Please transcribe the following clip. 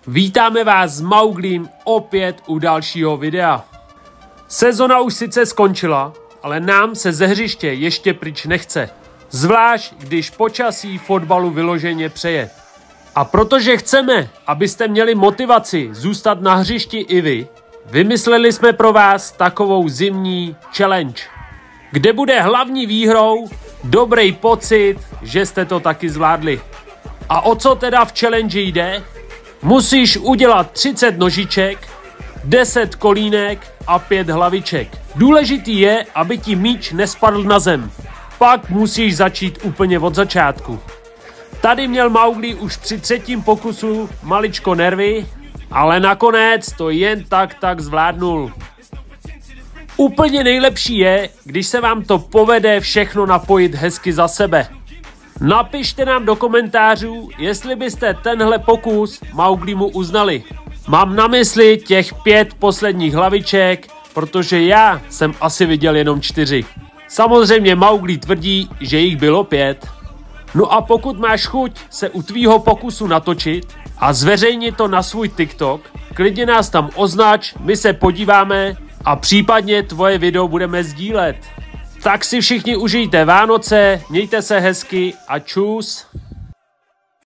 Vítáme vás s Mauglim opět u dalšího videa. Sezona už sice skončila, ale nám se ze hřiště ještě pryč nechce. Zvlášť, když počasí fotbalu vyloženě přeje. A protože chceme, abyste měli motivaci zůstat na hřišti i vy, vymysleli jsme pro vás takovou zimní challenge, kde bude hlavní výhrou dobrý pocit, že jste to taky zvládli. A o co teda v challenge jde? Musíš udělat 30 nožiček, 10 kolínek a 5 hlaviček. Důležitý je, aby ti míč nespadl na zem. Pak musíš začít úplně od začátku. Tady měl Maugli už při třetím pokusu maličko nervy, ale nakonec to jen tak zvládnul. Úplně nejlepší je, když se vám to povede všechno napojit hezky za sebe. Napište nám do komentářů, jestli byste tenhle pokus Mauglimu uznali. Mám na mysli těch 5 posledních hlaviček, protože já jsem asi viděl jenom 4. Samozřejmě Maugli tvrdí, že jich bylo 5. No a pokud máš chuť se u tvýho pokusu natočit a zveřejnit to na svůj TikTok, klidně nás tam označ, my se podíváme a případně tvoje video budeme sdílet. Tak si všichni užijte Vánoce, mějte se hezky a čus.